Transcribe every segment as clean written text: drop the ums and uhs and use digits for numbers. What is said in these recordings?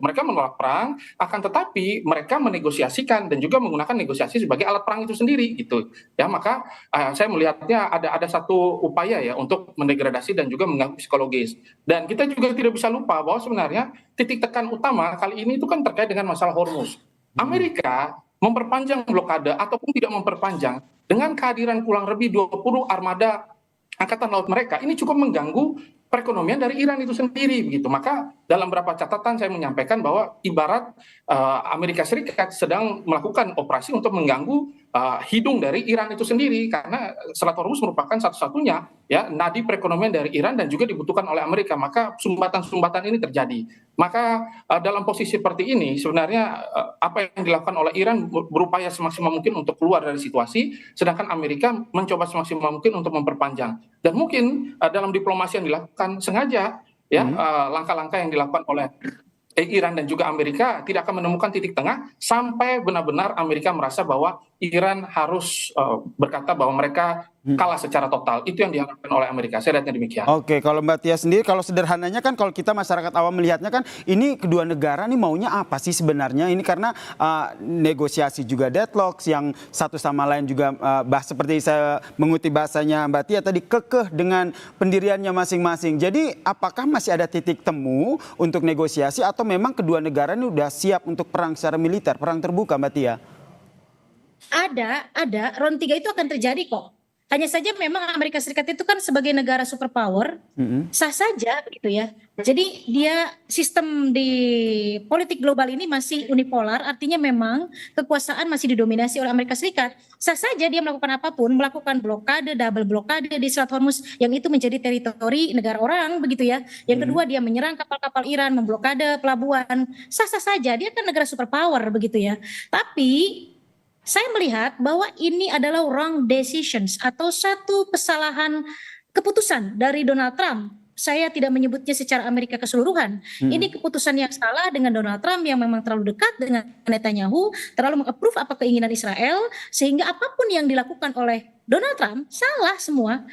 mereka menolak perang, akan tetapi mereka menegosiasikan dan juga menggunakan negosiasi sebagai alat perang itu sendiri gitu. Ya, maka saya melihatnya ada satu upaya ya untuk mendegradasi dan juga mengganggu psikologis. Dan kita juga tidak bisa lupa bahwa sebenarnya titik tekan utama kali ini itu kan terkait dengan masalah Hormuz. Amerika memperpanjang blokade ataupun tidak memperpanjang dengan kehadiran kurang lebih 20 armada angkatan laut mereka ini cukup mengganggu perekonomian dari Iran itu sendiri begitu. Maka dalam beberapa catatan saya menyampaikan bahwa ibarat Amerika Serikat sedang melakukan operasi untuk mengganggu hidung dari Iran itu sendiri, karena Selat Hormuz merupakan satu-satunya ya nadi perekonomian dari Iran dan juga dibutuhkan oleh Amerika. Maka sumbatan-sumbatan ini terjadi. Maka dalam posisi seperti ini sebenarnya apa yang dilakukan oleh Iran berupaya semaksimal mungkin untuk keluar dari situasi, sedangkan Amerika mencoba semaksimal mungkin untuk memperpanjang. Dan mungkin dalam diplomasi yang dilakukan sengaja ya langkah-langkah yang dilakukan oleh Iran dan juga Amerika tidak akan menemukan titik tengah sampai benar-benar Amerika merasa bahwa Iran harus berkata bahwa mereka kalah secara total. Itu yang diharapkan oleh Amerika. Saya lihatnya demikian. Oke, kalau Mbak Tia sendiri, kalau sederhananya kan kalau kita masyarakat awam melihatnya kan ini kedua negara nih maunya apa sih sebenarnya? Ini karena negosiasi juga deadlock yang satu sama lain juga seperti saya mengutip bahasanya Mbak Tia tadi, kekeh dengan pendiriannya masing-masing. Jadi apakah masih ada titik temu untuk negosiasi atau memang kedua negara ini udah siap untuk perang secara militer, perang terbuka, Mbak Tia? Ada. Round 3 itu akan terjadi kok. Hanya saja memang Amerika Serikat itu kan sebagai negara superpower, sah saja gitu ya. Jadi dia sistem di politik global ini masih unipolar, artinya memang kekuasaan masih didominasi oleh Amerika Serikat. Sah saja dia melakukan apapun, melakukan blokade, double blokade di Selat Hormuz yang itu menjadi teritori negara orang begitu ya. Yang kedua dia menyerang kapal-kapal Iran, memblokade pelabuhan. Sah-sah saja, dia kan negara superpower begitu ya. Tapi saya melihat bahwa ini adalah wrong decisions atau satu kesalahan keputusan dari Donald Trump. Saya tidak menyebutnya secara Amerika keseluruhan. Ini keputusan yang salah dengan Donald Trump yang memang terlalu dekat dengan Netanyahu, terlalu meng-approve apa keinginan Israel, sehingga apapun yang dilakukan oleh Donald Trump salah semua.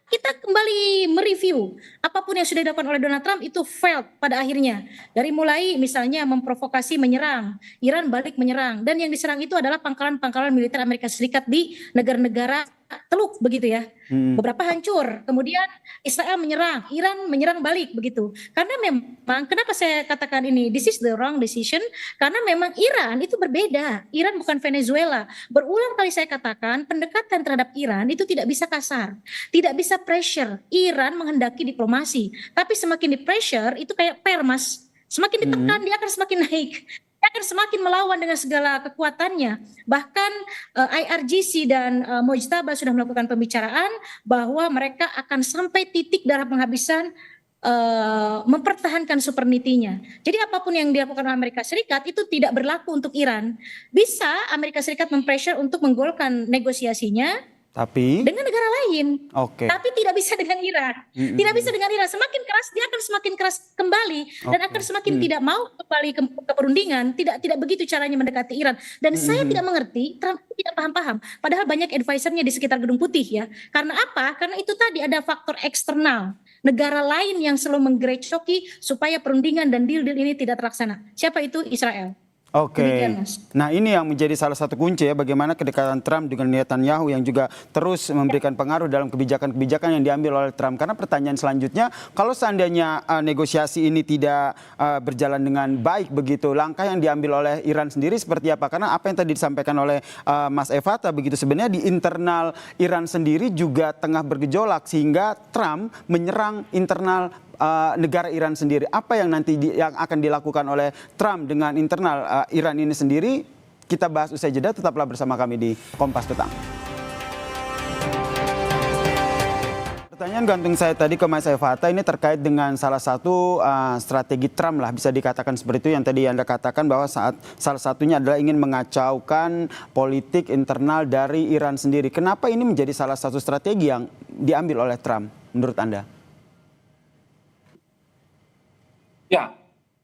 Kita kembali mereview apapun yang sudah dilakukan oleh Donald Trump itu failed pada akhirnya. Dari mulai misalnya memprovokasi menyerang, Iran balik menyerang, dan yang diserang itu adalah pangkalan-pangkalan militer Amerika Serikat di negara-negara Teluk begitu ya. Beberapa hancur, kemudian Israel menyerang, Iran menyerang balik begitu. Karena memang kenapa saya katakan ini this is the wrong decision, karena memang Iran itu berbeda. Iran bukan Venezuela. Berulang kali saya katakan pendekatan terhadap Iran itu tidak bisa kasar, tidak bisa pressure. Iran menghendaki diplomasi, tapi semakin di pressure itu kayak permas, semakin ditekan dia akan semakin naik. Dia akan semakin melawan dengan segala kekuatannya. Bahkan IRGC dan Mojtaba sudah melakukan pembicaraan bahwa mereka akan sampai titik darah penghabisan mempertahankan sovereignty-nya. Jadi apapun yang dilakukan oleh Amerika Serikat itu tidak berlaku untuk Iran. Bisa Amerika Serikat mempressure untuk menggolkan negosiasinya dengan negara lain, tapi tidak bisa dengan Iran. Tidak bisa dengan Iran. Semakin keras dia akan semakin keras kembali dan akan semakin tidak mau kembali ke perundingan. Tidak begitu caranya mendekati Iran. Dan saya tidak mengerti, Trump tidak paham-paham. Padahal banyak advisernya di sekitar Gedung Putih ya. Karena apa? Karena itu tadi ada faktor eksternal. Negara lain yang selalu menggerecoki supaya perundingan dan deal-deal ini tidak terlaksana. Siapa itu? Israel. Nah ini yang menjadi salah satu kunci ya, bagaimana kedekatan Trump dengan Netanyahu yang juga terus memberikan pengaruh dalam kebijakan-kebijakan yang diambil oleh Trump. Karena pertanyaan selanjutnya, kalau seandainya negosiasi ini tidak berjalan dengan baik begitu, langkah yang diambil oleh Iran sendiri seperti apa? Karena apa yang tadi disampaikan oleh Mas Evata begitu, sebenarnya di internal Iran sendiri juga tengah bergejolak sehingga Trump menyerang internal negara Iran sendiri. Apa yang nanti yang akan dilakukan oleh Trump dengan internal Iran ini sendiri? Kita bahas usai jeda, tetaplah bersama kami di Kompas Petang. Pertanyaan gantung saya tadi ke Mas Evata ini terkait dengan salah satu strategi Trump lah, bisa dikatakan seperti itu yang tadi Anda katakan bahwa salah satunya adalah ingin mengacaukan politik internal dari Iran sendiri. Kenapa ini menjadi salah satu strategi yang diambil oleh Trump menurut Anda? Ya,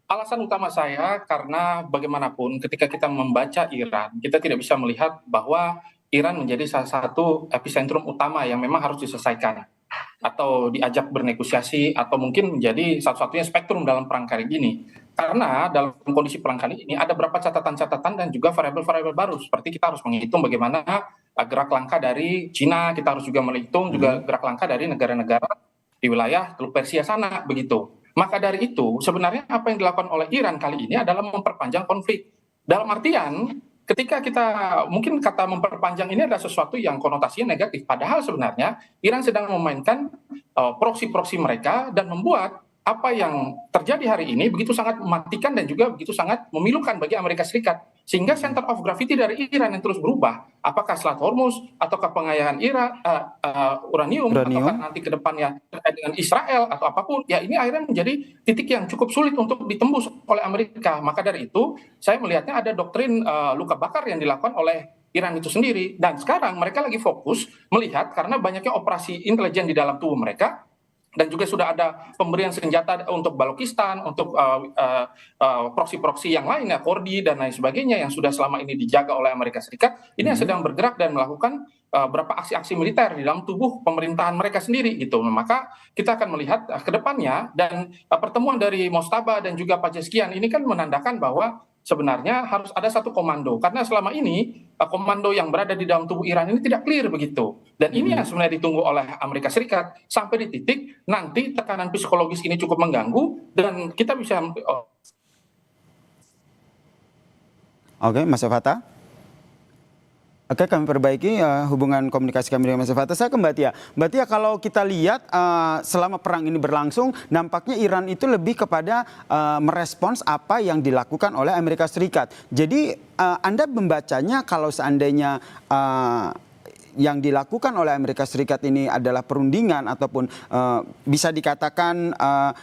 alasan utama saya karena bagaimanapun ketika kita membaca Iran, kita tidak bisa melihat bahwa Iran menjadi salah satu epicentrum utama yang memang harus diselesaikan. atau diajak bernegosiasi atau mungkin menjadi satu-satunya spektrum dalam perang kali ini. Karena dalam kondisi perang kali ini ada beberapa catatan-catatan dan juga variabel-variabel baru, seperti kita harus menghitung bagaimana gerak langkah dari Cina, kita harus juga menghitung juga gerak langkah dari negara-negara di wilayah Teluk Persia sana begitu. Maka dari itu sebenarnya apa yang dilakukan oleh Iran kali ini adalah memperpanjang konflik. Dalam artian ketika kita mungkin kata memperpanjang ini adalah sesuatu yang konotasinya negatif, padahal sebenarnya Iran sedang memainkan proksi-proksi mereka dan membuat apa yang terjadi hari ini begitu sangat mematikan dan juga begitu sangat memilukan bagi Amerika Serikat. Sehingga center of gravity dari Iran yang terus berubah, apakah Selat Hormuz, ataukah pengayahan uranium, ataukah nanti ke depannya terkait dengan Israel atau apapun, ya ini akhirnya menjadi titik yang cukup sulit untuk ditembus oleh Amerika. Maka dari itu, saya melihatnya ada doktrin luka bakar yang dilakukan oleh Iran itu sendiri. Dan sekarang mereka lagi fokus melihat karena banyaknya operasi intelijen di dalam tubuh mereka, dan juga sudah ada pemberian senjata untuk Balochistan, untuk proksi-proksi yang lainnya, Kurdi dan lain sebagainya yang sudah selama ini dijaga oleh Amerika Serikat, ini yang sedang bergerak dan melakukan beberapa aksi-aksi militer di dalam tubuh pemerintahan mereka sendiri gitu. Maka kita akan melihat ke depannya, dan pertemuan dari Mostaba dan juga Pezeshkian ini kan menandakan bahwa sebenarnya harus ada satu komando, karena selama ini komando yang berada di dalam tubuh Iran ini tidak clear begitu, dan ini yang sebenarnya ditunggu oleh Amerika Serikat sampai di titik nanti tekanan psikologis ini cukup mengganggu dan kita bisa Oke, Mas Fata. Oke, kami perbaiki hubungan komunikasi kami dengan Mas Fata. Saya ke Mbak Tia. Mbak Tia, kalau kita lihat selama perang ini berlangsung, nampaknya Iran itu lebih kepada merespons apa yang dilakukan oleh Amerika Serikat. Jadi Anda membacanya kalau seandainya yang dilakukan oleh Amerika Serikat ini adalah perundingan ataupun bisa dikatakan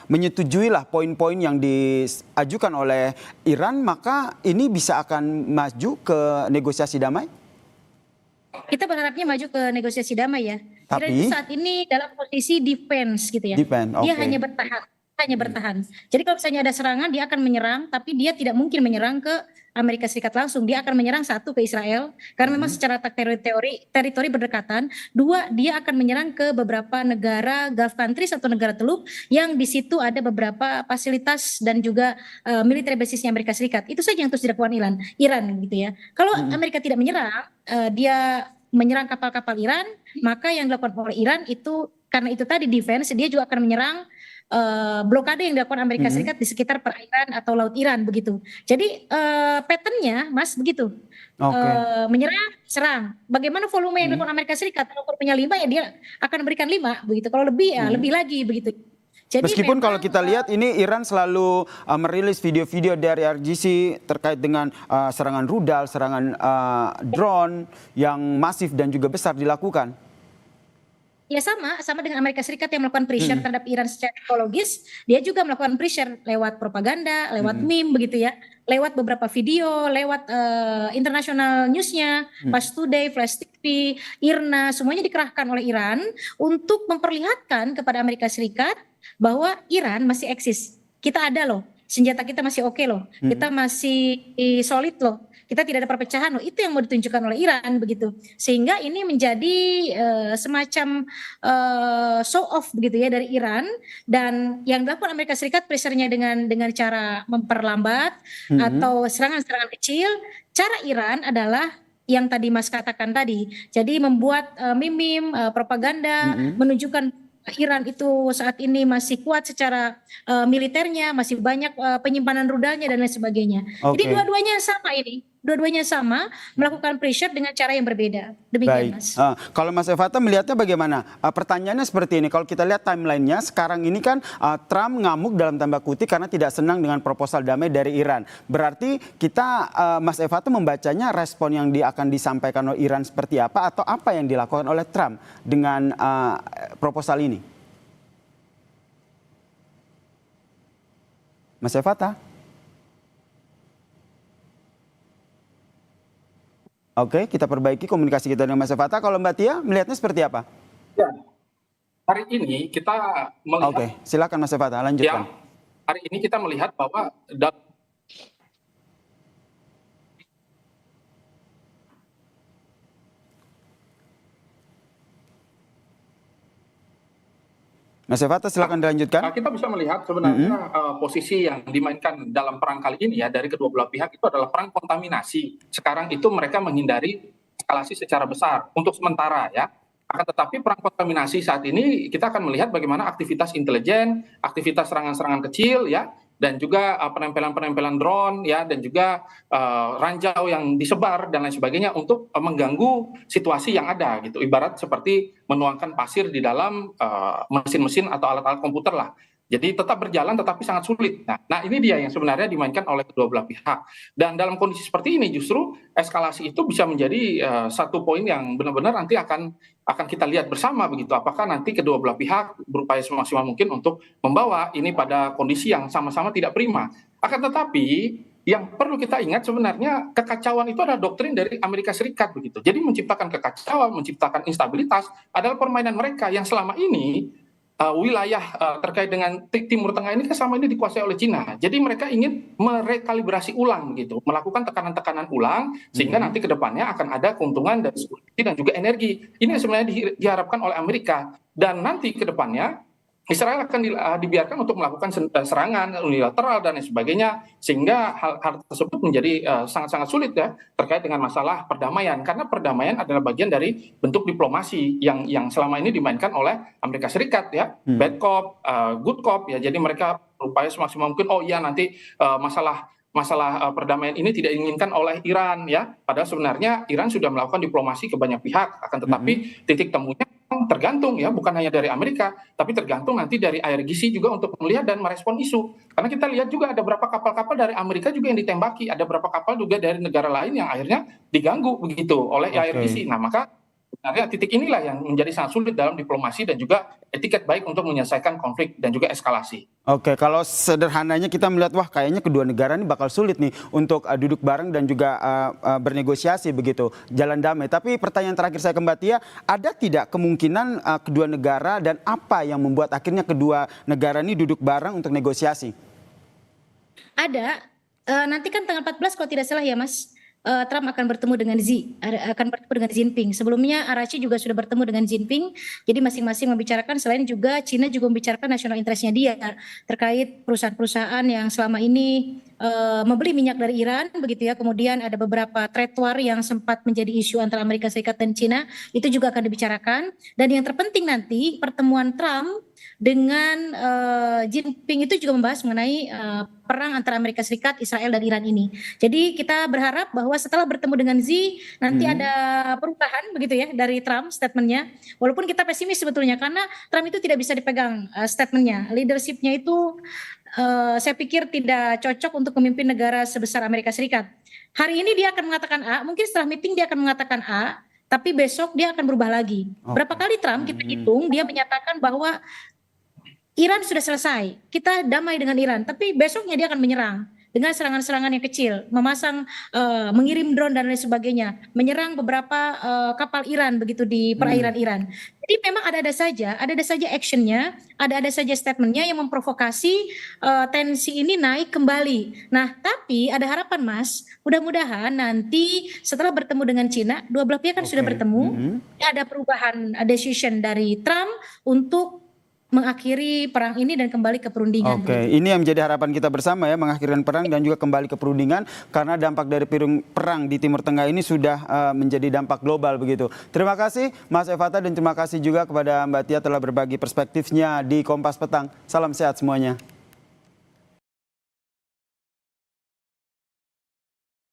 menyetujui lah poin-poin yang diajukan oleh Iran, maka ini bisa akan maju ke negosiasi damai? Kita berharapnya maju ke negosiasi damai ya. Iran itu Tapi saat ini dalam posisi defense gitu ya. defend, Dia oke. hanya bertahan, hanya bertahan. Jadi kalau misalnya ada serangan, dia akan menyerang, tapi dia tidak mungkin menyerang ke Amerika Serikat langsung. Dia akan menyerang satu ke Israel, karena memang secara teritori berdekatan. Dua, dia akan menyerang ke beberapa negara Gulf countries atau negara Teluk yang di situ ada beberapa fasilitas dan juga military basisnya Amerika Serikat. Itu saja yang terus dilakukan Iran gitu ya. Kalau Amerika tidak menyerang, dia menyerang kapal-kapal Iran, maka yang dilakukan oleh Iran itu karena itu tadi defense, dia juga akan menyerang blokade yang dilakukan Amerika Serikat di sekitar perairan atau laut Iran begitu. Jadi patternnya, Mas, begitu. Oke. Menyerang, serang. Bagaimana volume yang dilakukan Amerika Serikat? Kalau volumenya 5 ya dia akan berikan 5 begitu. Kalau lebih ya lebih lagi begitu. Jadi Meskipun memang, kalau kita lihat ini Iran selalu merilis video-video dari RGC terkait dengan serangan rudal, serangan drone yang masif dan juga besar dilakukan. ya sama dengan Amerika Serikat yang melakukan pressure terhadap Iran secara psikologis, dia juga melakukan pressure lewat propaganda, lewat meme begitu ya, lewat beberapa video, lewat international newsnya, Flash Today, Flash TV, IRNA, semuanya dikerahkan oleh Iran untuk memperlihatkan kepada Amerika Serikat bahwa Iran masih eksis. Kita ada loh, senjata kita masih oke loh, kita masih solid loh. Kita tidak ada perpecahan loh, itu yang mau ditunjukkan oleh Iran begitu. Sehingga ini menjadi semacam show off begitu ya dari Iran, dan yang dilakukan Amerika Serikat pressure-nya dengan cara memperlambat atau serangan-serangan kecil. Cara Iran adalah yang tadi Mas katakan tadi. Jadi membuat meme, propaganda menunjukkan Iran itu saat ini masih kuat secara militernya, masih banyak penyimpanan rudalnya dan lain sebagainya. Jadi Oke. dua-duanya sama ini. Dua-duanya sama melakukan pressure dengan cara yang berbeda. Demikian, Baik. Mas. Kalau Mas Evata melihatnya bagaimana? Pertanyaannya seperti ini. Kalau kita lihat timelinenya, sekarang ini kan Trump ngamuk dalam tanda kutip karena tidak senang dengan proposal damai dari Iran. Berarti kita, Mas Evata membacanya respon yang akan disampaikan oleh Iran seperti apa, atau apa yang dilakukan oleh Trump dengan proposal ini? Mas Evata? Oke, kita perbaiki komunikasi kita dengan Mas Evata. Kalau Mbak Tia melihatnya seperti apa? ya, hari ini kita melihat Oke, silakan Mas Evata, lanjutkan. hari ini kita melihat bahwa dalam Mas Evata silakan dilanjutkan. Kita bisa melihat sebenarnya posisi yang dimainkan dalam perang kali ini ya dari kedua belah pihak itu adalah perang kontaminasi. Sekarang itu mereka menghindari eskalasi secara besar untuk sementara ya. Akan tetapi perang kontaminasi saat ini kita akan melihat bagaimana aktivitas intelijen, aktivitas serangan-serangan kecil ya, dan juga penempelan-penempelan drone ya, dan juga ranjau yang disebar dan lain sebagainya untuk mengganggu situasi yang ada gitu. Ibarat seperti menuangkan pasir di dalam mesin-mesin atau alat-alat komputer lah. Jadi tetap berjalan tetapi sangat sulit. Nah, ini dia yang sebenarnya dimainkan oleh kedua belah pihak. Dan dalam kondisi seperti ini justru eskalasi itu bisa menjadi satu poin yang benar-benar nanti akan kita lihat bersama begitu. Apakah nanti kedua belah pihak berupaya semaksimal mungkin untuk membawa ini pada kondisi yang sama-sama tidak prima. Akan tetapi yang perlu kita ingat sebenarnya kekacauan itu adalah doktrin dari Amerika Serikat begitu. Jadi menciptakan kekacauan, menciptakan instabilitas adalah permainan mereka yang selama ini wilayah terkait dengan Timur Tengah ini kan selama ini dikuasai oleh Cina. Jadi mereka ingin merekalibrasi ulang gitu, melakukan tekanan-tekanan ulang sehingga nanti ke depannya akan ada keuntungan dari security dan juga energi. Ini yang sebenarnya diharapkan oleh Amerika, dan nanti ke depannya Israel akan dibiarkan untuk melakukan serangan unilateral dan lain sebagainya, sehingga hal tersebut menjadi sangat-sangat sulit ya terkait dengan masalah perdamaian, karena perdamaian adalah bagian dari bentuk diplomasi yang selama ini dimainkan oleh Amerika Serikat ya, bad cop, good cop ya. Jadi mereka berupaya semaksimal mungkin, oh iya nanti masalah perdamaian ini tidak diinginkan oleh Iran ya, padahal sebenarnya Iran sudah melakukan diplomasi ke banyak pihak, akan tetapi titik temunya tergantung ya, bukan hanya dari Amerika, tapi tergantung nanti dari IRGC juga untuk melihat dan merespon isu. Karena kita lihat juga ada beberapa kapal-kapal dari Amerika juga yang ditembaki, ada beberapa kapal juga dari negara lain yang akhirnya diganggu begitu oleh IRGC. Nah, maka sebenarnya titik inilah yang menjadi sangat sulit dalam diplomasi dan juga etiket baik untuk menyelesaikan konflik dan juga eskalasi. Oke, kalau sederhananya kita melihat, wah kayaknya kedua negara ini bakal sulit nih untuk duduk bareng dan juga bernegosiasi begitu, jalan damai. Tapi pertanyaan terakhir saya ke Mbak Tia, ada tidak kemungkinan kedua negara dan apa yang membuat akhirnya kedua negara ini duduk bareng untuk negosiasi? Ada, nanti kan tanggal 14 kalau tidak salah ya Mas, Trump akan bertemu dengan Jinping. Sebelumnya Arashi juga sudah bertemu dengan Jinping. Jadi masing-masing membicarakan, selain juga Cina juga membicarakan national interest-nya dia terkait perusahaan-perusahaan yang selama ini membeli minyak dari Iran begitu ya. Kemudian ada beberapa trade war yang sempat menjadi isu antara Amerika Serikat dan Cina, itu juga akan dibicarakan. Dan yang terpenting nanti pertemuan Trump dengan Jinping itu juga membahas mengenai perang antara Amerika Serikat, Israel dan Iran ini. Jadi kita berharap bahwa setelah bertemu dengan Xi nanti ada perubahan begitu ya dari Trump statementnya. Walaupun kita pesimis sebetulnya karena Trump itu tidak bisa dipegang statementnya, leadershipnya itu saya pikir tidak cocok untuk memimpin negara sebesar Amerika Serikat. Hari ini dia akan mengatakan A, mungkin setelah meeting dia akan mengatakan A, tapi besok dia akan berubah lagi. Berapa kali Trump kita hitung dia menyatakan bahwa Iran sudah selesai, kita damai dengan Iran, tapi besoknya dia akan menyerang dengan serangan-serangan yang kecil, memasang, mengirim drone dan lain sebagainya, menyerang beberapa kapal Iran begitu di perairan Iran. Jadi memang ada saja actionnya, ada saja statementnya yang memprovokasi tensi ini naik kembali. Nah, tapi ada harapan Mas, mudah-mudahan nanti setelah bertemu dengan Cina, dua belah pihak kan sudah bertemu, ada perubahan decision dari Trump untuk mengakhiri perang ini dan kembali ke perundingan. Oke, ini yang menjadi harapan kita bersama ya, mengakhirkan perang dan juga kembali ke perundingan, karena dampak dari perang di Timur Tengah ini sudah menjadi dampak global begitu. Terima kasih Mas Evata dan terima kasih juga kepada Mbak Tia telah berbagi perspektifnya di Kompas Petang. Salam sehat semuanya.